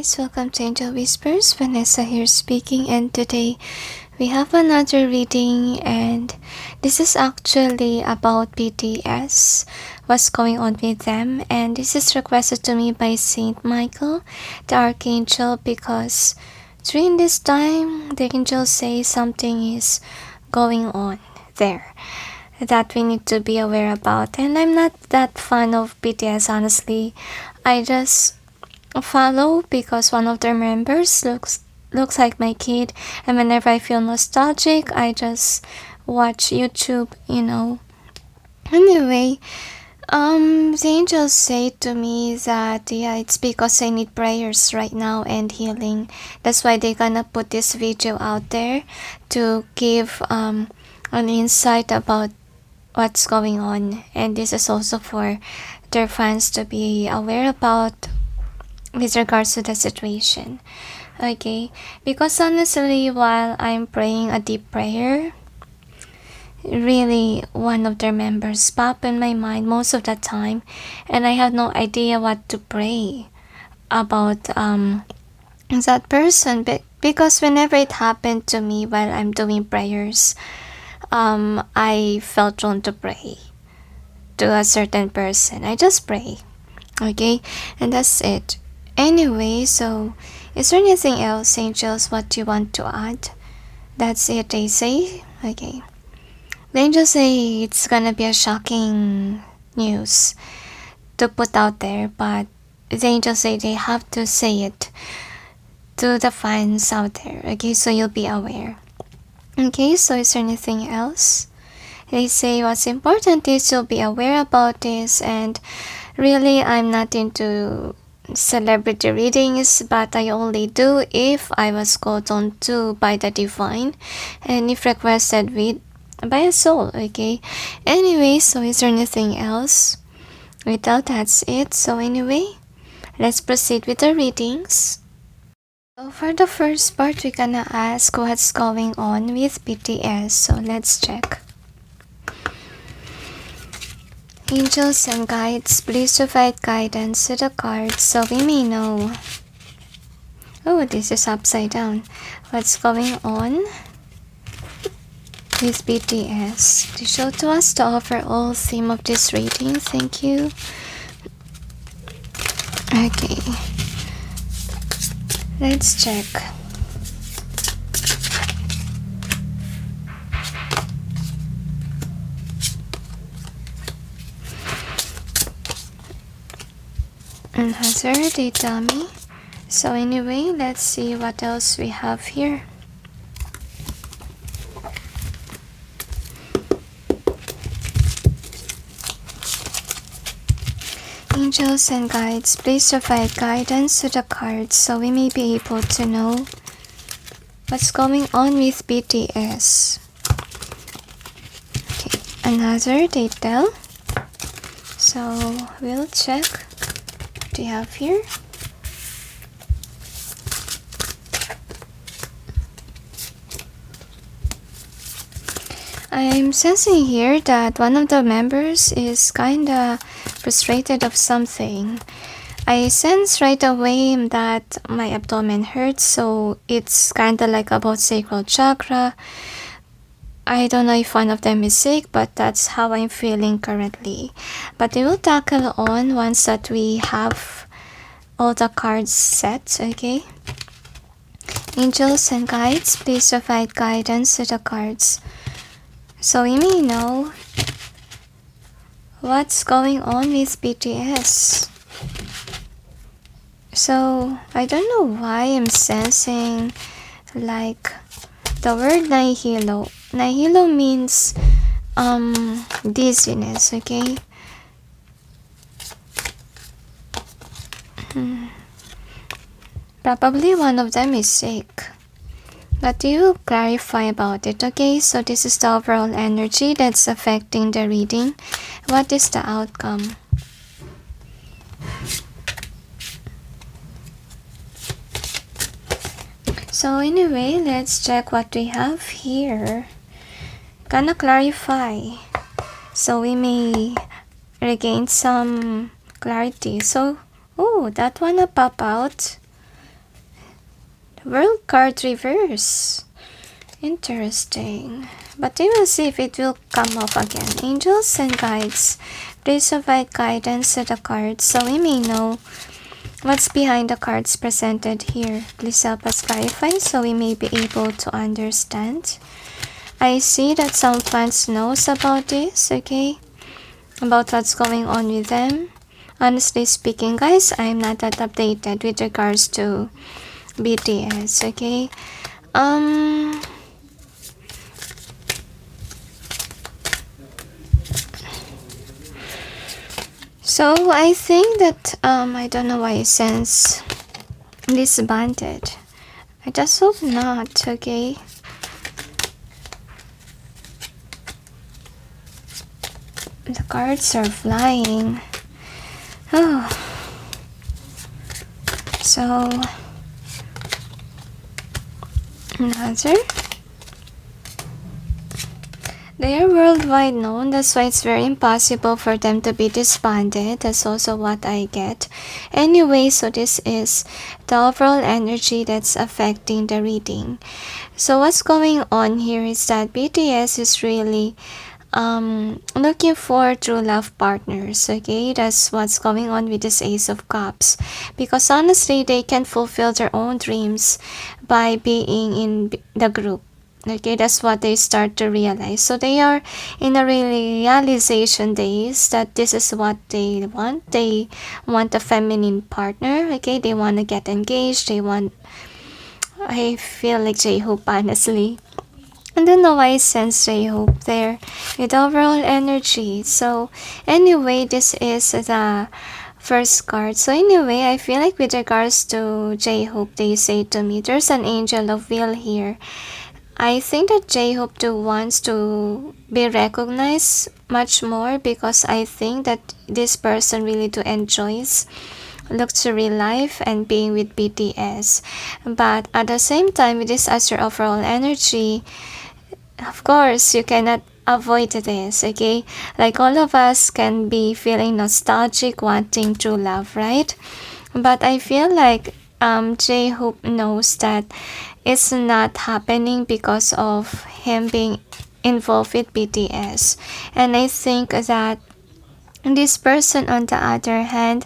guys, welcome to Angel Whispers. Vanessa here speaking, and today we have another reading, and this is actually about BTS, what's going on with them, and this is requested to me by Saint Michael, the Archangel, because during this time, the angels say something is going on there that we need to be aware about. And I'm not that fan of BTS, honestly. I just follow because one of their members looks like my kid, and whenever I feel nostalgic, I just watch YouTube. Anyway, the angels say to me that it's because I need prayers right now and healing. That's why they're gonna put this video out there to give an insight about what's going on, and this is also for their fans to be aware about with regards to the situation. Okay, because honestly, while I'm praying a deep prayer, really one of their members pop in my mind most of the time, and I have no idea what to pray about that person. Because whenever it happened to me while I'm doing prayers, I felt drawn to pray to a certain person. I just pray, okay, and that's it. Anyway, so is there anything else, angels, what you want to add? That's it, they say. Okay. The angels say it's gonna be a shocking news to put out there, but the angels say they have to say it to the fans out there, okay, so you'll be aware. Okay, so is there anything else? They say what's important is you'll be aware about this, and really I'm not into celebrity readings, but I only do if I was called on to by the divine and if requested by a soul, okay? Anyway, so is there anything else? Without, that's it. So anyway, let's proceed with the readings. So for the first part, we're gonna ask what's going on with BTS. So let's check. Angels and guides, please provide guidance to the cards so we may know. Oh, this is upside down. What's going on with BTS? To show to us the overall theme of this reading. Thank you. Okay. Let's check. And hazard, they tell me. So anyway, let's see what else we have here. Angels and guides, please provide guidance to the cards so we may be able to know what's going on with BTS. Okay, another they tell. So we'll check what we have here. I'm sensing here that one of the members is kinda frustrated of something. I sense right away that my abdomen hurts, so it's kinda like about sacral chakra. I don't know if one of them is sick, but that's how I'm feeling currently. But we will tackle on once that we have all the cards set, okay? Angels and guides, please provide guidance to the cards so we may know what's going on with BTS. So I don't know why I'm sensing like the word nihilo. Nihilo means dizziness, okay? Probably one of them is sick. But you will clarify about it, okay? So this is the overall energy that's affecting the reading. What is the outcome? So anyway, let's check what we have here. Gonna clarify so we may regain some clarity. So, oh, that one will pop out. World card reverse. Interesting. But we will see if it will come up again. Angels and guides, please provide guidance to the cards so we may know what's behind the cards presented here. Please help us clarify so we may be able to understand. I see that some fans knows about this, okay? About what's going on with them. Honestly speaking, guys, I'm not that updated with regards to BTS, okay? So I think that I don't know why it sense disbanded. I just hope not, okay? The cards are flying. Oh. So another. They are worldwide known, that's why it's very impossible for them to be disbanded. That's also what I get. Anyway, so this is the overall energy that's affecting the reading. So what's going on here is that BTS is really looking for true love partners, okay? That's what's going on with this Ace of Cups, because honestly they can fulfill their own dreams by being in the group. Okay, that's what they start to realize. So they are in a realization days that this is what they want. They want a feminine partner. Okay, they want to get engaged. I feel like J-Hope, honestly. I don't know why I sense J-Hope there with overall energy. So anyway, this is the first card. So anyway, I feel like with regards to J-Hope, they say to me, there's an angel of will here. I think that J-Hope too wants to be recognized much more, because I think that this person really do enjoys luxury life and being with BTS. But at the same time, with this as your overall energy, of course, you cannot avoid this, okay? Like all of us can be feeling nostalgic, wanting true love, right? But I feel like J-Hope knows that it's not happening because of him being involved with BTS. And I think that this person, on the other hand,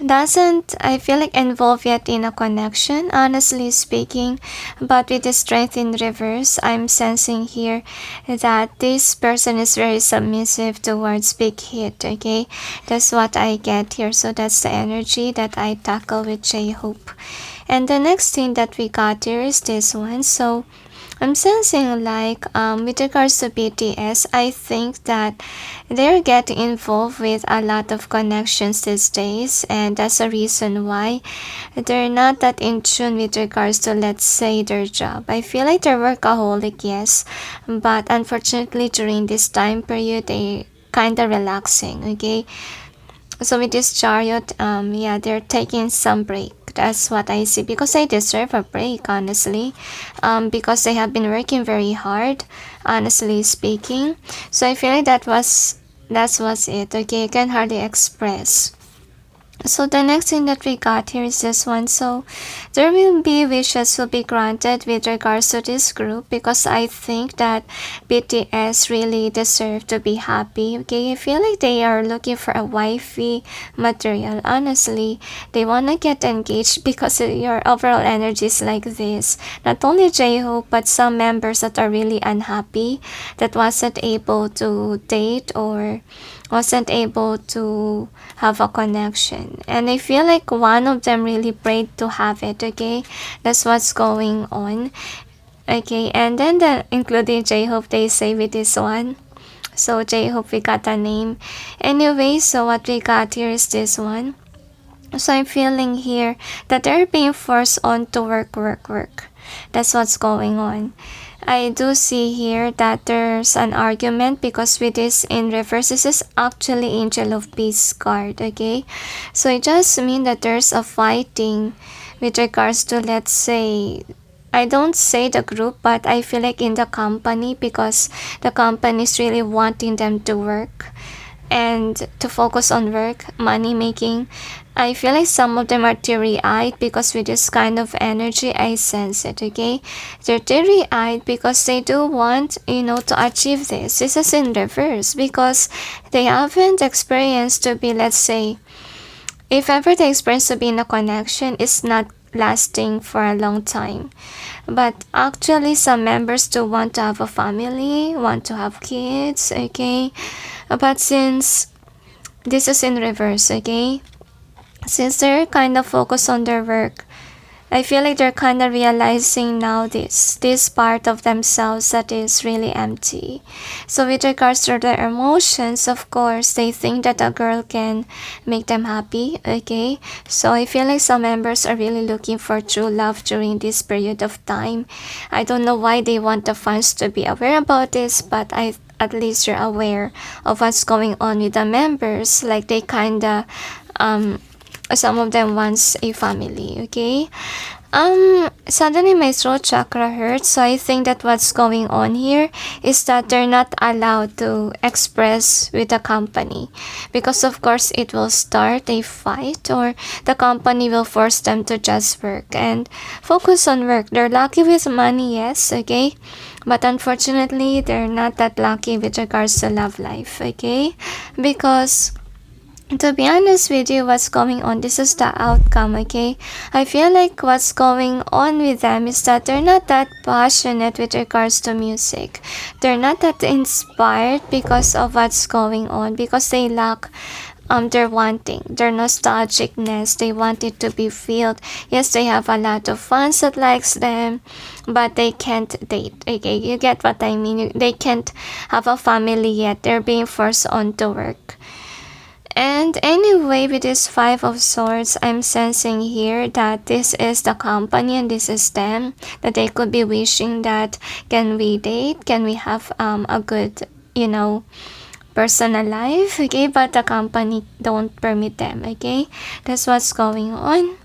doesn't, I feel like, involved yet in a connection, honestly speaking. But with the strength in reverse, I'm sensing here that this person is very submissive towards Big Hit, okay? That's what I get here. So that's the energy that I tackle with J-Hope. And the next thing that we got here is this one. So I'm sensing like with regards to BTS, I think that they're getting involved with a lot of connections these days, and that's a reason why they're not that in tune with regards to, let's say, their job. I feel like they're workaholic, yes, but unfortunately during this time period they kind of relaxing, okay? So with this Chariot, yeah, they're taking some break. That's what I see, because they deserve a break, honestly, because they have been working very hard, honestly speaking. So I feel like that was it, okay? You can hardly express. So the next thing that we got here is this one. So there will be wishes will be granted with regards to this group, because I think that BTS really deserve to be happy, okay? I feel like they are looking for a wifey material, honestly. They want to get engaged because your overall energy is like this. Not only J-Hope, but some members that are really unhappy, that wasn't able to date or wasn't able to have a connection. And I feel like one of them really prayed to have it, okay? That's what's going on. Okay, and then including J-Hope, they say with this one. So J-Hope, we got a name. Anyway, so what we got here is this one. So I'm feeling here that they're being forced on to work. That's what's going on. I do see here that there's an argument, because with this in reverse, this is actually Angel of Peace card, okay? So it just means that there's a fighting with regards to, let's say, I don't say the group, but I feel like in the company, because the company is really wanting them to work. and to focus on work, money making. I feel like some of them are teary-eyed because with this kind of energy, I sense it, okay? They're teary-eyed because they do want, to achieve this. This is in reverse because they haven't experienced to be, let's say, if ever they experience to be in a connection, it's not lasting for a long time. But actually, some members do want to have a family, want to have kids, okay? But since this is in reverse, okay? Since they're kind of focused on their work, I feel like they're kind of realizing now this part of themselves that is really empty. So with regards to their emotions, of course, they think that a girl can make them happy, okay? So I feel like some members are really looking for true love during this period of time. I don't know why they want the fans to be aware about this, but at least you're aware of what's going on with the members. Like they kinda some of them wants a family, okay? Suddenly my throat chakra hurts, so I think that what's going on here is that they're not allowed to express with the company because of course it will start a fight or the company will force them to just work and focus on work. They're lucky with money, yes, okay? But unfortunately, they're not that lucky with regards to love life, okay? Because to be honest with you, what's going on, this is the outcome, okay? I feel like what's going on with them is that they're not that passionate with regards to music. They're not that inspired because of what's going on, because they lack their wanting, their nostalgicness. They want it to be filled. Yes, they have a lot of fans that likes them, but they can't date, okay? You get what I mean? They can't have a family yet. They're being forced on to work. And anyway, with this Five of Swords, I'm sensing here that this is the company and this is them. That they could be wishing that, can we date? Can we have a good, personal life? Okay, but the company don't permit them, okay? That's what's going on.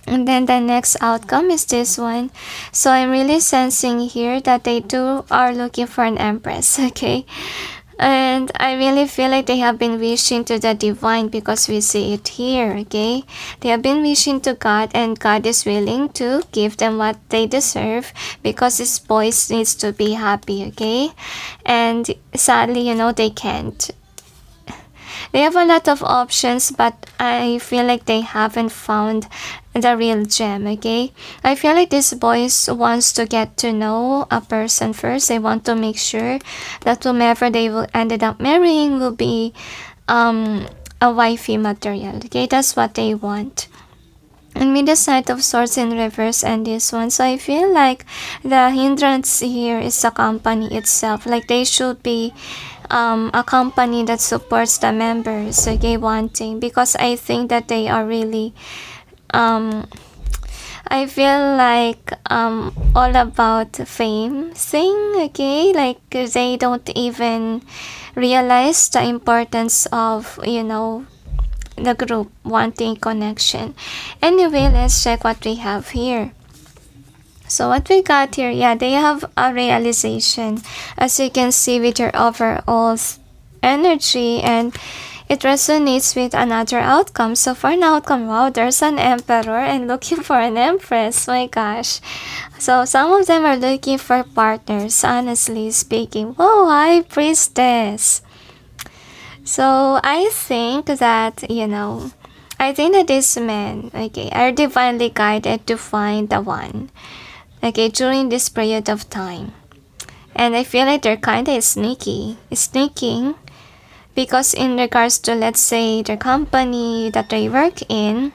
And then the next outcome is this one. So I'm really sensing here that they too are looking for an empress, okay? And I really feel like they have been wishing to the divine because we see it here, okay? They have been wishing to God and God is willing to give them what they deserve because this boy needs to be happy, okay? And sadly, they can't. They have a lot of options, but I feel like they haven't found the real gem, okay? I feel like this boy wants to get to know a person first. They want to make sure that whomever they will ended up marrying will be a wifey material, okay? That's what they want. And with the Knight of Swords in reverse and this one, so I feel like the hindrance here is the company itself. Like they should be a company that supports the members, okay, wanting, because I think that they are really I feel like all about fame thing, okay? Like they don't even realize the importance of, the group wanting connection. Anyway, let's check what we have here. So what we got here, yeah, they have a realization, as you can see with your overall energy, and it resonates with another outcome. So for an outcome, wow, there's an emperor and looking for an empress. My gosh. So some of them are looking for partners, honestly speaking. Whoa, high priestess. So I think that, I think that these men, okay, are divinely guided to find the one, okay, during this period of time. And I feel like they're kind of sneaking, because in regards to, let's say, the company that they work in,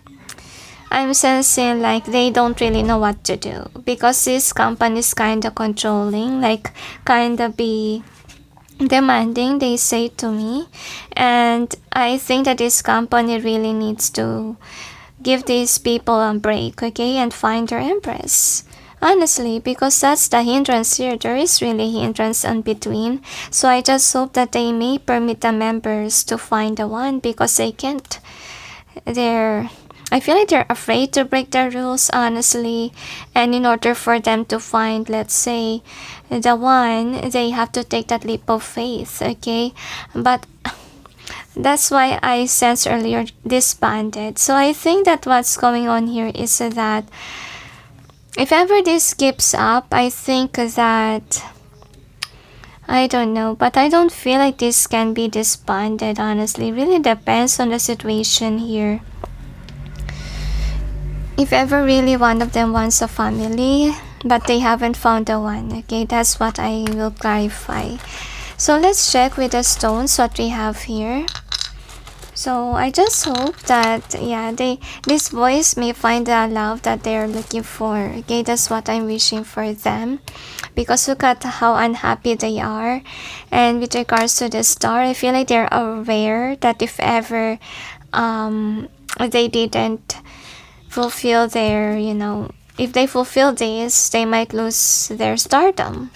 I'm sensing like they don't really know what to do, because this company is kind of controlling, like kind of be demanding, they say to me. And I think that this company really needs to give these people a break, okay, and find their empress, honestly, because that's the hindrance here. There is really hindrance in between. So I just hope that they may permit the members to find the one, because they can't. I feel like they're afraid to break the rules, honestly. And in order for them to find, let's say, the one, they have to take that leap of faith, okay? But That's why I sensed earlier disbanded. So I think that what's going on here is that if ever this keeps up, I think that I don't know, but I don't feel like this can be disbanded, honestly. It really depends on the situation here. If ever really one of them wants a family, but they haven't found the one, okay, that's what I will clarify. So let's check with the stones what we have here. So I just hope that, yeah, these boys may find the love that they're looking for. Okay, that's what I'm wishing for them. Because look at how unhappy they are. And with regards to the star, I feel like they're aware that if ever they didn't fulfill their, if they fulfill this, they might lose their stardom.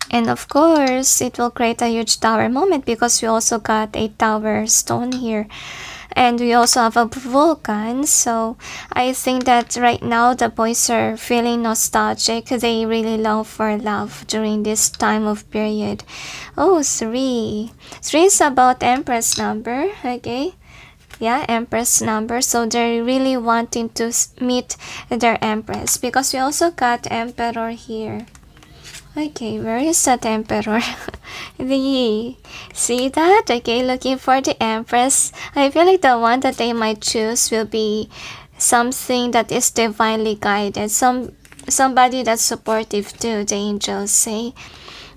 And of course, it will create a huge tower moment because we also got a tower stone here. And we also have a volcan. So I think that right now the boys are feeling nostalgic. They really long for love during this time of period. Oh, 3. 3 is about Empress number. Okay. Yeah, Empress number. So they're really wanting to meet their Empress. Because we also got Emperor here. Okay, where is that Emperor? See that? Okay, looking for the Empress. I feel like the one that they might choose will be something that is divinely guided. Somebody that's supportive too, the angels say.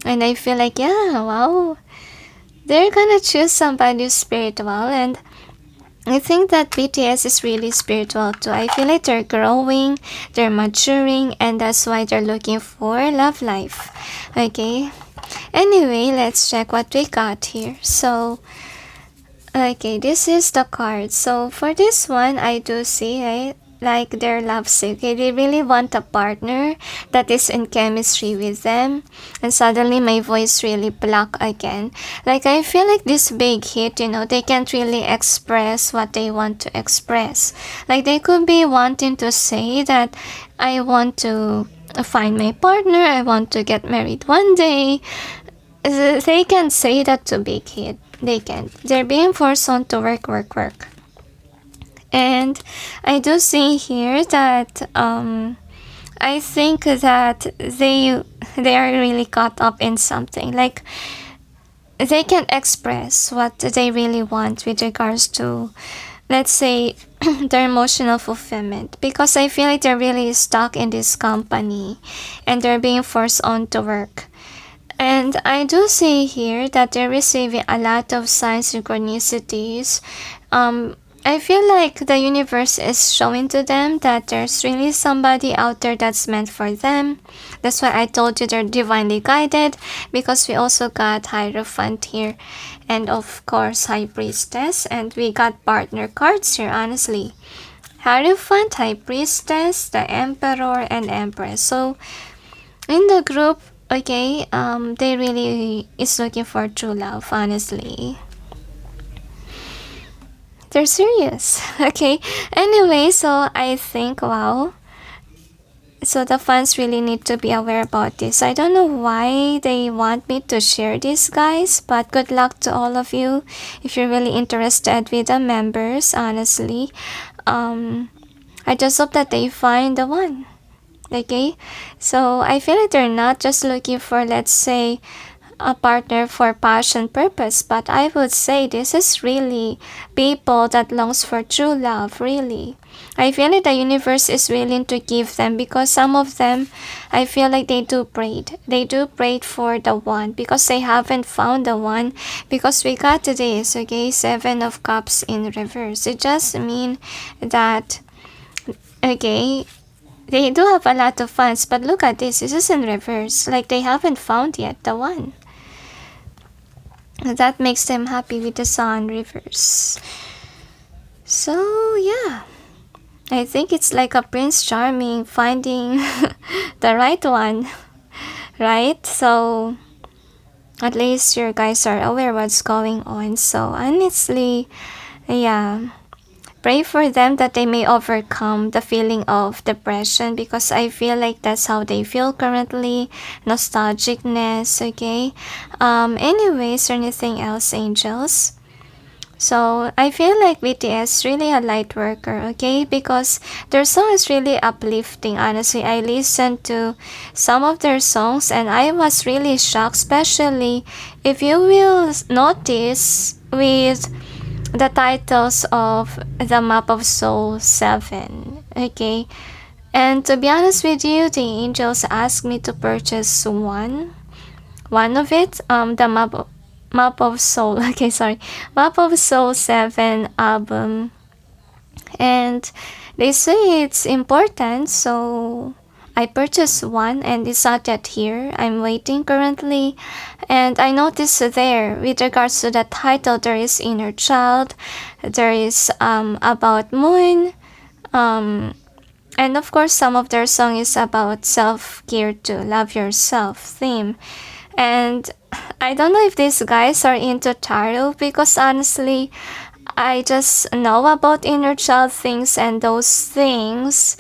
And I feel like, yeah, wow. They're gonna choose somebody who's spiritual, and I think that BTS is really spiritual too. I feel like they're growing, they're maturing, and that's why they're looking for love life. Okay. Anyway, let's check what we got here. So, okay, this is the card. So for this one, I do see, right? Like they're lovesick. Okay, they really want a partner that is in chemistry with them. And suddenly my voice really blocked again. Like I feel like this big hit, they can't really express what they want to express. Like they could be wanting to say that I want to find my partner, I want to get married one day. They can't say that to big hit. They can't. They're being forced on to work. And I do see here that I think that they are really caught up in something. Like they can express what they really want with regards to, let's say, their emotional fulfillment, because I feel like they're really stuck in this company and they're being forced on to work. And I do see here that they're receiving a lot of signs, synchronicities. I feel like the universe is showing to them that there's really somebody out there that's meant for them. That's why I told you they're divinely guided, because we also got Hierophant here. And of course, High Priestess. And we got partner cards here, honestly. Hierophant, High Priestess, the Emperor, and Empress. So, in the group, okay, they really is looking for true love, honestly. They're serious. Okay. Anyway, so I think, wow. So the fans really need to be aware about this. I don't know why they want me to share this, guys, but good luck to all of you if you're really interested with the members, honestly. I just hope that they find the one. Okay? So I feel like they're not just looking for, let's say, a partner for passion purpose, but I would say this is really people that longs for true love, really. I feel like the universe is willing to give them, because some of them, I feel like they do pray for the one, because they haven't found the one. Because we got this, okay, 7 of Cups in reverse. It just means that, okay, they do have a lot of fans, but look at this is in reverse. Like they haven't found yet the one. That makes them happy with the Sun reverse. So yeah, I think it's like a Prince Charming finding the right one, right? So at least you guys are aware what's going on. So honestly, yeah, pray for them that they may overcome the feeling of depression, because I feel like that's how they feel currently. Nostalgicness, okay? Anyways, or anything else, angels? So I feel like BTS really a light worker, okay? Because their song is really uplifting. Honestly, I listened to some of their songs and I was really shocked, especially if you will notice with the titles of the Map of Soul 7, okay? And to be honest with you, the angels asked me to purchase one of it, the Map of Soul. Okay, sorry, Map of Soul 7 album, and they say it's important, so I purchased one and it's not yet here. I'm waiting currently, and I noticed there with regards to the title there is Inner Child, there is about Moon, um and of course some of their song is about self-care to love yourself theme. And I don't know if these guys are into tarot, because honestly, I just know about inner child things and those things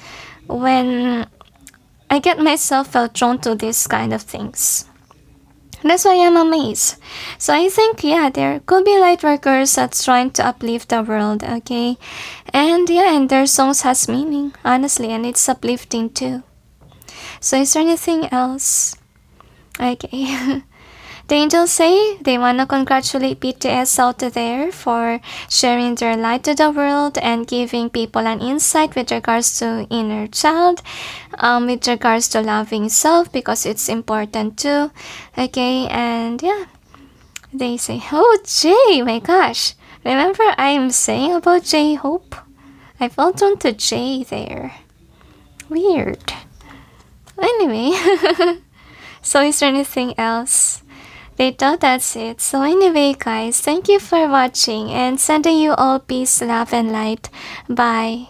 when I get myself felt drawn to these kind of things. That's why I'm amazed. So I think, yeah, there could be light workers that's trying to uplift the world, okay? And yeah, and their songs has meaning, honestly, and it's uplifting too. So is there anything else? Okay. The angels say they want to congratulate BTS out there for sharing their light to the world and giving people an insight with regards to inner child, with regards to loving self, because it's important too. Okay, and yeah, they say, oh, Jay, my gosh. Remember I'm saying about J Hope? I felt on to Jay there. Weird. Anyway, so is there anything else? They thought that's it. So anyway, guys, thank you for watching and sending you all peace, love, and light. Bye.